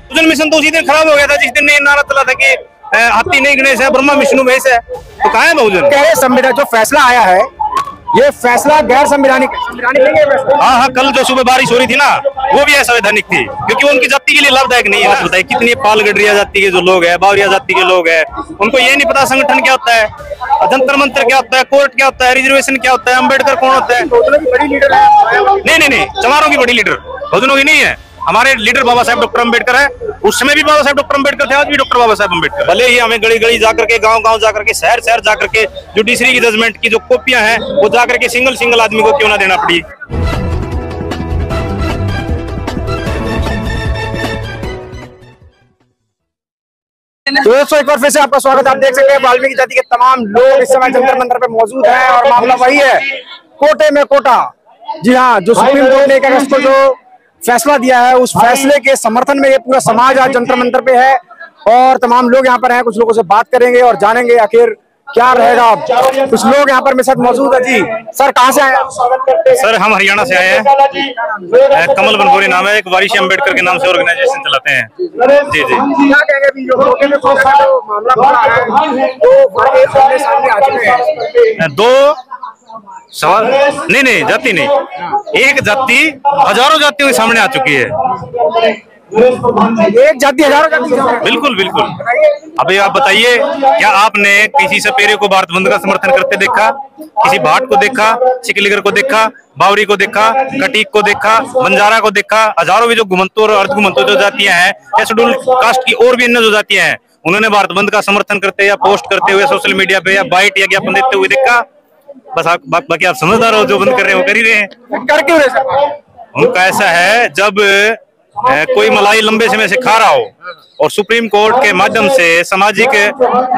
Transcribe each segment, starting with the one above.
पूजन मिशन तो उसी दिन खराब हो गया था जिस दिन ने नारा चला था कि हाथी नहीं गणेश है, ब्रह्मा विष्णु महेश है। तो कहाँ है बहुजन? कह रहे संविधान जो फैसला आया है, ये फैसला गैर संवैधानिक नहीं है। हाँ, कल जो सुबह बारिश हो रही थी ना, वो भी असंवैधानिक थी, क्योंकि वो उनकी जाति के लिए लाभदायक नहीं है। बताइए कितनी पाल गडरिया जाति के जो लोग हैं, बावरिया जाति के लोग हैं, उनको ये नहीं पता संगठन क्या होता है, जंतर मंत्र क्या होता है, कोर्ट क्या होता है, रिजर्वेशन क्या होता है, अम्बेडकर कौन होता है। बड़ी लीडर है। नहीं, चमारों की बड़ी लीडर बहुजनों की नहीं है। हमारे लीडर बाबा साहब डॉक्टर अम्बेडकर है। उस समय भी बाबा साहब डॉक्टर अम्बेडकर थे, आज भी डॉक्टर बाबा साहब अम्बेडकर। भले ही हमें गली गली जाकर के, गांव गांव जाकर के, शहर शहर जाकर के जुडिशरी की जजमेंट की जो कॉपियां हैं वो जाकर के सिंगल आदमी को क्यों ना देना पड़ी। तो दोस्तों एक बार फिर से आपका स्वागत। आप देख सकते हैं वाल्मीकि जाति के तमाम लोग इस समय जंतर मंतर पे मौजूद हैं और मामला वही है, कोटे में कोटा। जी हाँ, जो सुप्रीम कोर्ट ने 1 अगस्त को जो फैसला दिया है, उस फैसले के समर्थन में ये पूरा समाज आज जंतर मंतर पे है और तमाम लोग यहाँ पर हैं। कुछ लोगों से बात करेंगे और जानेंगे आखिर क्या रहेगा। कुछ लोग यहाँ पर मेरे साथ मौजूद है। जी सर, कहाँ से आए आप? सर हम हरियाणा से आए हैं। कमल बनगोरी नाम है, एक वारिश अम्बेडकर के नाम से ऑर्गेनाइजेशन चलाते हैं। जी क्या कहेंगे जो कोटे में कोटा जो मामला बड़ा है, तो सामने आ चुके हैं। दो सवाल नहीं, जाति नहीं, एक जाति हजारों जातियों के सामने आ चुकी है। एक जाति हजारों जाति। बिल्कुल। अभी आप बताइए, क्या आपने किसी सपेरे को भारत बंद का समर्थन करते देखा? किसी भाट को देखा, सिकलीगर को देखा, बावरी को देखा, कटीक को देखा, बंजारा को देखा? हजारों भी जो घुमंतु और अर्ध घुमंतु जो जातियां हैं, या शेड्यूल कास्ट की और भी अन्य जो जातियां हैं, उन्होंने भारत बंद का समर्थन करते या पोस्ट करते हुए सोशल मीडिया पे या बाइट या ज्ञापन देते हुए देखा? बस बाकी आप समझदार हो, जो बंद कर रहे हैं वो कर ही रहे हैं। कर क्यों रहे सर? उनका ऐसा है, जब कोई मलाई लंबे समय से खा रहा हो और सुप्रीम कोर्ट के माध्यम से सामाजिक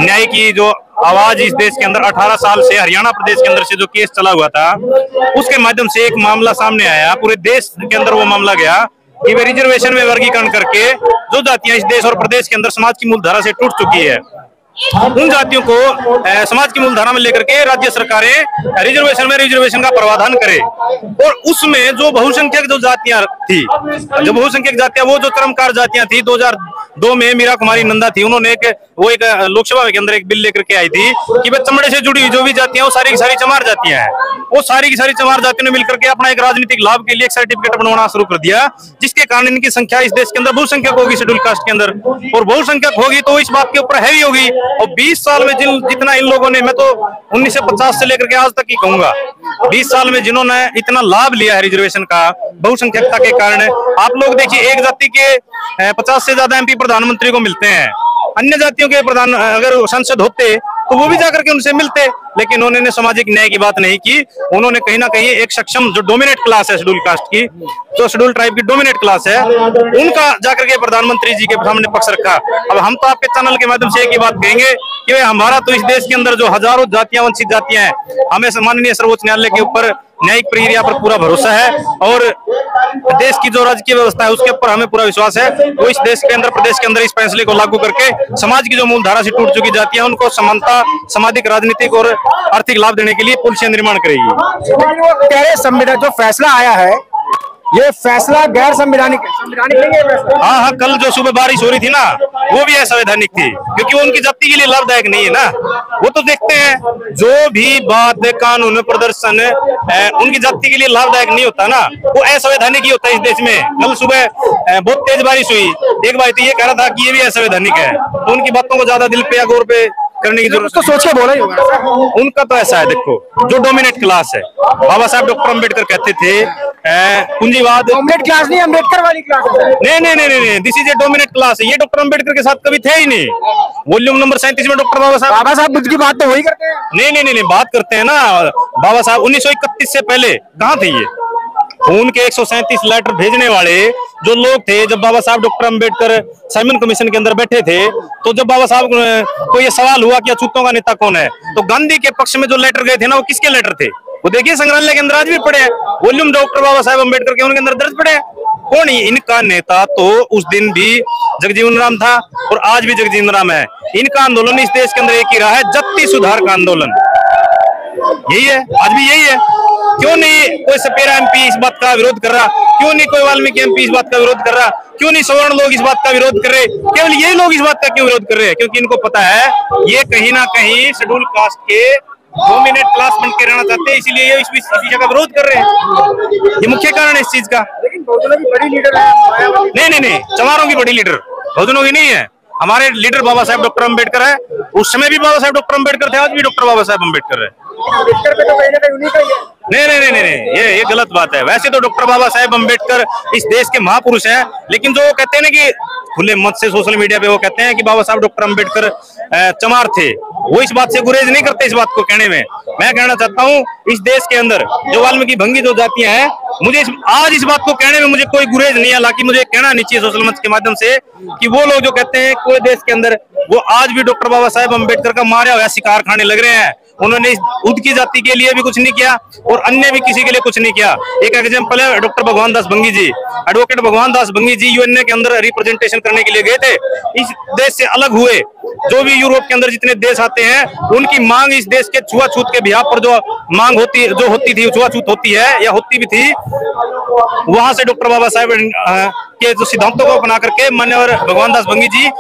न्याय की जो आवाज इस देश के अंदर 18 साल से हरियाणा प्रदेश के अंदर से जो केस चला हुआ था, उसके माध्यम से एक मामला सामने आया, पूरे देश के अंदर वो मामला गया कि वे रिजर्वेशन में वर्गीकरण करके जो जातियां इस देश और प्रदेश के अंदर समाज की मूलधारा से टूट चुकी है, उन जातियों को समाज की मूलधारा में लेकर के राज्य सरकारें रिजर्वेशन का प्रावधान करे। और उसमें जो बहुसंख्यक जो जातियां थी, जो बहुसंख्यक जातियां, वो जो चरमकार जातियां थी, 2002 में मीरा कुमारी नंदा थी, उन्होंने एक लोकसभा के अंदर एक बिल लेकर के आई थी कि भाई चमड़े से जुड़ी जो भी जातियां वो सारी की सारी चमार जातियां हैं। वो सारी की सारी चमार जातियों ने मिलकर के अपना एक राजनीतिक लाभ के लिए एक सर्टिफिकेट बनवाना शुरू कर दिया, जिसके कारण इनकी संख्या इस देश के अंदर बहुसंख्यक होगी, शेड्यूल कास्ट के अंदर। और बहुसंख्यक होगी तो इस बात के ऊपर हैवी होगी। और 20 साल में जितना इन लोगों ने, मैं तो 1950 से लेकर के आज तक ही कहूंगा, 20 साल में जिन्होंने इतना लाभ लिया है रिजर्वेशन का बहुसंख्यकता के कारण। आप लोग देखिए, एक जाति के 50 से ज्यादा MP प्रधानमंत्री को मिलते हैं। अन्य जातियों के प्रधान अगर सांसद होते तो वो भी जाकर के उनसे मिलते, लेकिन उन्होंने सामाजिक न्याय की बात नहीं की। उन्होंने कहीं ना कहीं एक सक्षम जो डोमिनेट क्लास है शेड्यूल कास्ट की, जो शेड्यूल ट्राइब की डोमिनेट क्लास है, उनका जाकर के प्रधानमंत्री जी के सामने पक्ष रखा। अब हम तो आपके चैनल के माध्यम से एक ही बात कहेंगे कि हमारा तो इस देश के अंदर जो हजारों जातियां, वंचित जातियां हैं, हमें माननीय सर्वोच्च न्यायालय के ऊपर न्यायिक प्रक्रिया पर पूरा भरोसा है और देश की जो राजकीय व्यवस्था है उसके ऊपर हमें पूरा विश्वास है। वो इस देश के अंदर, प्रदेश के अंदर इस फैसले को लागू करके समाज की जो मूलधारा से टूट चुकी जातियां, उनको समानता, सामाजिक, राजनीतिक और आर्थिक लाभ देने के लिए पॉलिसियां निर्माण करेगी। कह रहे संविधान जो फैसला आया है, ये फैसला गैर संवैधानिक नहीं है। हाँ, कल जो सुबह बारिश हो रही थी ना, वो भी असंवैधानिक थी, क्योंकि वो उनकी जाति के लिए लाभदायक नहीं है ना। वो तो देखते हैं, जो भी बात कानून प्रदर्शन उनकी जाति के लिए लाभदायक नहीं होता ना, वो असंवैधानिक ही होता है इस देश में। कल सुबह बहुत तेज बारिश हुई, एक भाई तो ये कह रहा था कि ये भी असंवैधानिक है, तो उनकी बातों को ज्यादा दिल पे या गौर पे करने की जरूरत तो सोच के बोला ही होगा। उनका तो ऐसा है, देखो जो डोमिनेट क्लास है, बाबा साहब डॉक्टर अम्बेडकर कहते थे पूंजीवाद। डोमिनेट क्लास नहीं, अम्बेडकर वाली क्लास है। नहीं, this is a dominate class है। ये डॉक्टर अम्बेडकर के साथ कभी थे ही नहीं। वॉल्यूम नंबर 37 में डॉक्टर बाबा साहब बुद्ध की बात तो वही करते हैं। नहीं, बात करते हैं ना बाबा साहब। 1931 से पहले कहाँ थे ये? उनके 137 लेटर भेजने वाले जो लोग थे, जब बाबा साहब डॉक्टर अम्बेडकर साइमन कमीशन के अंदर बैठे थे, तो जब बाबा साहब को ये सवाल हुआ कि अछूतों का नेता कौन है, तो गांधी के पक्ष में जो लेटर गए थे ना, वो किसके लेटर थे? वो देखिए संग्रहालय के अंदर आज भी पड़े हैं, वॉल्यूम डॉक्टर बाबा साहब अम्बेडकर के, उनके अंदर दर्ज पड़े हैं। कौन ही इनका नेता? तो उस दिन भी जगजीवन राम था और आज भी जगजीवन राम है। इनका आंदोलन इस देश के अंदर एक ही रहा है, जाति सुधार का आंदोलन। यही है, आज भी यही है। क्यों नहीं नहीं कोई सपेरा एमपी इस बात का विरोध कर रहा, क्यों नहीं कोई वाल्मीकि एमपी इस बात का विरोध कर रहा, क्यों नहीं सवर्ण लोग इस बात का विरोध कर रहे, केवल ये लोग इस बात का क्यों विरोध कर रहे हैं? क्योंकि इनको पता है ये कहीं ना कहीं शेड्यूल कास्ट के डोमिनेट क्लास बन के रहना चाहते हैं, इसीलिए ये इस चीज का विरोध कर रहे हैं। ये मुख्य कारण है इस चीज का। लेकिन बहुजनों की बड़ी लीडर है। नहीं, चमारों की बड़ी लीडर बहुजनों की नहीं है। हमारे लीडर बाबा साहेब डॉक्टर अम्बेडकर है। उस समय भी बाबा साहेब डॉक्टर अम्बेडकर थे, आज भी डॉक्टर बाबा साहेब अम्बेडकर है। अम्बेडकर पे तो कहीं ना कहीं उन्हीं का ही है। नहीं, ये गलत बात है। वैसे तो डॉक्टर बाबा साहेब अम्बेडकर इस देश के महापुरुष हैं, लेकिन जो कहते हैं ना कि खुले मत से सोशल मीडिया पे वो कहते हैं कि बाबा साहब डॉक्टर अम्बेडकर चमार थे, वो इस बात से गुरेज नहीं करते इस बात को कहने में। मैं कहना चाहता हूँ इस देश के अंदर जो वाल्मीकि भंगी जो जातियां हैं, मुझे आज इस बात को कहने में मुझे कोई गुरेज नहीं है। हालांकि मुझे कहना नहीं चाहिए सोशल मंच के माध्यम से कि वो लोग जो कहते हैं कोई देश के अंदर वो आज भी डॉक्टर बाबा साहेब अम्बेडकर का मारा हुआ शिकार खाने लग रहे हैं। उन्होंने इस उनकी जाति के लिए भी कुछ नहीं किया और अन्य भी किसी के लिए कुछ नहीं किया। एक एग्जाम्पल है डॉक्टर भगवान दास भंगी जी, एडवोकेट भगवान दास भंगी जी यूएनए के अंदर रिप्रेजेंटेशन करने के लिए गए थे। इस देश से अलग हुए। जो भी यूरोप के अंदर जितने देश आते हैं उनकी मांग इस देश के छुआछूत के बिहार पर जो मांग होती थी छुआछूत होती है या होती भी थी, वहां से डॉक्टर बाबा साहेब के जो सिद्धांतों को अपना करके माननीय भगवान दास भंगी जी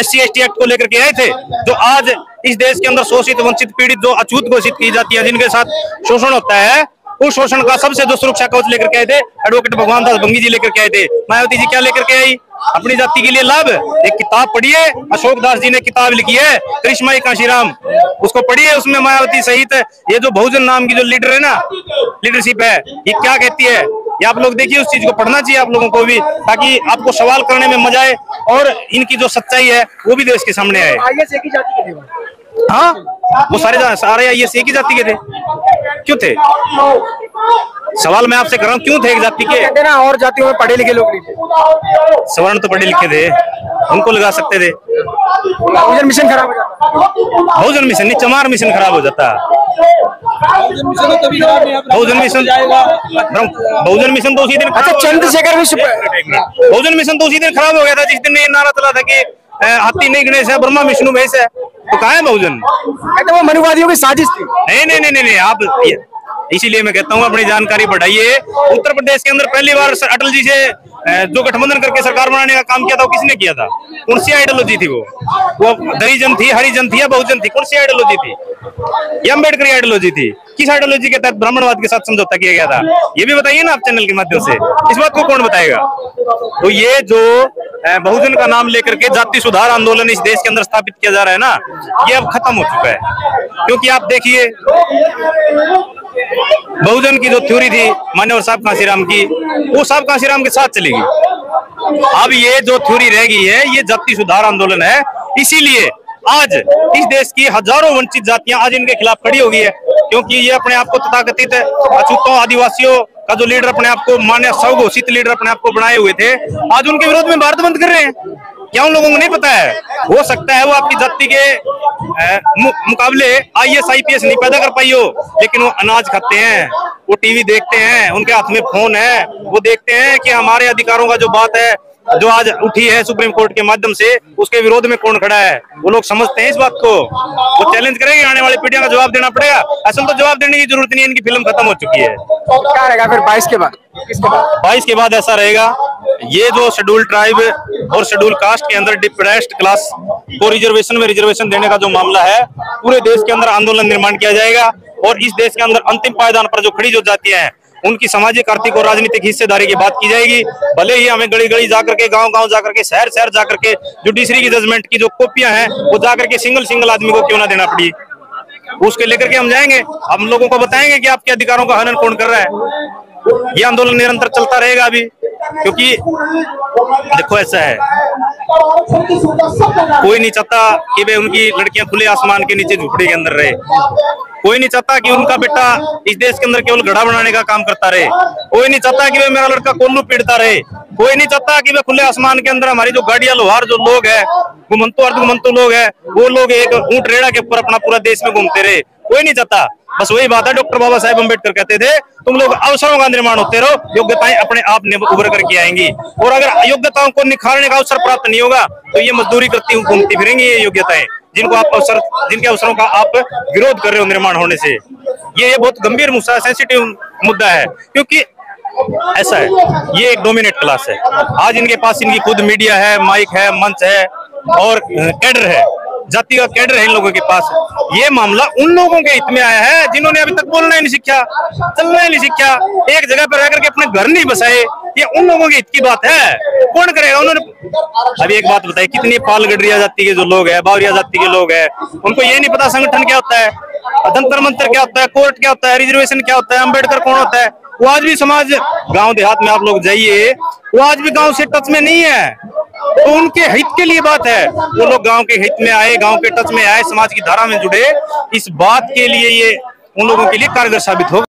SC ST एक्ट को लेकर के आए थे, जो आज इस देश के अंदर शोषित वंचित पीड़ित जो अछूत घोषित की जाती है, जिनके साथ शोषण होता है, उस शोषण का सबसे जो सुरक्षा कवच लेकर के आए थे एडवोकेट भगवान दास भंगी जी लेकर के आए थे। मायावती जी क्या लेकर के आई? अपनी जाति के लिए लाभ। एक किताब पढ़िए, अशोक दास जी ने किताब लिखी है करिश्माई कांशीराम, उसको पढ़िए। उसमें मायावती सहित ये जो बहुजन नाम की जो लीडर है ना, लीडरशिप है, ये क्या कहती है ये आप लोग देखिए। उस चीज को पढ़ना चाहिए आप लोगों को भी, ताकि आपको सवाल करने में मजा आए और इनकी जो सच्चाई है वो भी देश के सामने आए। हाँ, वो सारे IAS एक ही जाति के थे। क्यों थे? सवाल मैं आपसे कर रहा हूँ, क्यों थे एक जाति के? कहते ना और जातियों में पढ़े लिखे लोग नहीं थे। सवर्ण तो पढ़े लिखे थे, उनको लगा सकते थे। बहुजन मिशन खराब हो जाता। बहुजन मिशन नहीं, चमार मिशन खराब हो जाता। बहुजन मिशन तो उसी दिन, अच्छा चंद्रशेखर भी बहुजन मिशन तो उसी दिन खराब हो गया था जिस दिन ये नारा चला था कि हाथी नहीं गणेश है, ब्रह्मा विष्णु महेश है। तो कहाँ है बहुजन? कहते वो मनुवादियों की साजिश थी। नहीं, आप इसीलिए मैं कहता हूँ अपनी जानकारी बढ़ाइए। उत्तर प्रदेश के अंदर पहली बार अटल जी से जो गठबंधन करके सरकार बनाने का काम किया था वो किसने किया था? कौन सी आइडियोलॉजी थी? वो दलिजन थी, हरिजन थी या बहुजन थी? कौन सी आइडियोलॉजी थी? ये अम्बेडकर आइडियोलॉजी थी। किस आइडियोलॉजी के तहत ब्राह्मणवाद के साथ समझौता किया गया था? ये भी बताइए ना आप चैनल के माध्यम से। इस बात को कौन बताएगा? तो ये जो बहुजन का नाम लेकर के जाति सुधार आंदोलन इस देश के अंदर स्थापित किया जा रहा है ना, ये अब खत्म हो चुका है। क्योंकि आप देखिए बहुजन की जो थ्योरी थी मान्यवर साहब कांशीराम की, वो साहब कांशीराम के साथ चलेगी। अब ये जो थ्योरी रह गई है ये जाति सुधार आंदोलन है। इसीलिए आज इस देश की हजारों वंचित जातियां आज इनके खिलाफ खड़ी हो गई है, क्योंकि ये अपने आप को तथाकथित अछूतों आदिवासियों का जो लीडर अपने आप को मान्य स्वघोषित लीडर अपने आप को बनाए हुए थे, आज उनके विरोध में भारत बंद कर रहे हैं। क्या उन लोगों को नहीं पता है? हो सकता है वो आपकी जाति के मुकाबले IAS IPS नहीं पैदा कर पाई हो, लेकिन वो अनाज खाते हैं, वो टीवी देखते हैं, उनके हाथ में फोन है, वो देखते हैं कि हमारे अधिकारों का जो बात है जो आज उठी है सुप्रीम कोर्ट के माध्यम से, उसके विरोध में कौन खड़ा है। वो लोग समझते हैं इस बात को। वो चैलेंज करेंगे, आने वाली पीढ़ियों का जवाब देना पड़ेगा। असल तो जवाब देने की जरूरत नहीं है, इनकी फिल्म खत्म हो चुकी है। क्या रहेगा फिर 22 के बाद? 22 के बाद ऐसा रहेगा, ये जो शेड्यूल ट्राइब और शेड्यूल कास्ट के अंदर डिप्रेस्ड क्लास को रिजर्वेशन में रिजर्वेशन देने का जो मामला है, पूरे देश के अंदर आंदोलन निर्माण किया जाएगा और इस देश के अंदर अंतिम पायदान पर जो खड़ी जो जातियां हैं उनकी सामाजिक, आर्थिक और राजनीतिक हिस्सेदारी की बात की जाएगी। भले ही हमें गली गली जाकर के, गांव गांव जाकर के, शहर शहर जाकर के जुडिशरी की जजमेंट की जो कॉपियां हैं वो जाकर के सिंगल आदमी को क्यों ना देना पड़ी, उसके लेकर के हम जाएंगे। हम लोगों को बताएंगे कि आपके अधिकारों का हनन कौन कर रहा है। ये आंदोलन निरंतर चलता रहेगा अभी, क्योंकि देखो ऐसा है, कोई नहीं चाहता कि वे उनकी लड़कियां खुले आसमान के नीचे झुपड़ी के अंदर रहे। कोई नहीं चाहता कि उनका बेटा इस देश के अंदर केवल घड़ा बनाने का काम करता रहे। कोई नहीं चाहता कि वे मेरा लड़का कोल्लू पीटता रहे। कोई नहीं चाहता कि वे खुले आसमान के अंदर हमारी जो गाड़ियां लोहार जो लोग है, घुमंतु अर्धघुमंतु लोग है, वो लोग एक ऊंट रेड़ा के ऊपर अपना पूरा देश में घूमते रहे। कोई नहीं चाहता। बस वही बात है, डॉक्टर बाबा साहेब अम्बेडकर कहते थे तुम लोग अवसरों का निर्माण होते रहो, योग्यताएं अपने आप उभर करके आएंगी। और अगर योग्यताओं को निखारने का अवसर प्राप्त नहीं होगा तो ये मजदूरी करती घूमती फिरेंगी ये योग्यताएं। जिनके अवसरों का आप विरोध कर रहे हो निर्माण होने से। ये बहुत गंभीर मुद्दा, सेंसिटिव मुद्दा है, क्योंकि ऐसा है, ये एक डोमिनेट क्लास है। आज इनके पास इनकी खुद मीडिया है, माइक है, मंच है और कैडर है, जाति का कैडर है इन लोगों के पास। ये मामला उन लोगों के हित में आया है जिन्होंने अभी तक बोलना ही नहीं सीखा, चलना ही नहीं सीखा, एक जगह पर रहकर के अपने घर नहीं बसाए। ये उन लोगों के हित की बात है, कौन करेगा? उन्होंने अभी एक बात बताई, कितनी पालगडरिया जाति के जो लोग हैं, बावरिया जाति के लोग हैं, उनको ये नहीं पता संगठन क्या होता है, तंत्र मंत्र क्या होता है, कोर्ट क्या होता है, रिजर्वेशन क्या होता है, अम्बेडकर कौन होता है। वो आज भी समाज, गांव देहात में आप लोग जाइए, वो आज भी गांव से टच में नहीं है। तो उनके हित के लिए बात है, वो लोग गांव के हित में आए, गांव के टच में आए, समाज की धारा में जुड़े, इस बात के लिए ये उन लोगों के लिए कारगर साबित होगा।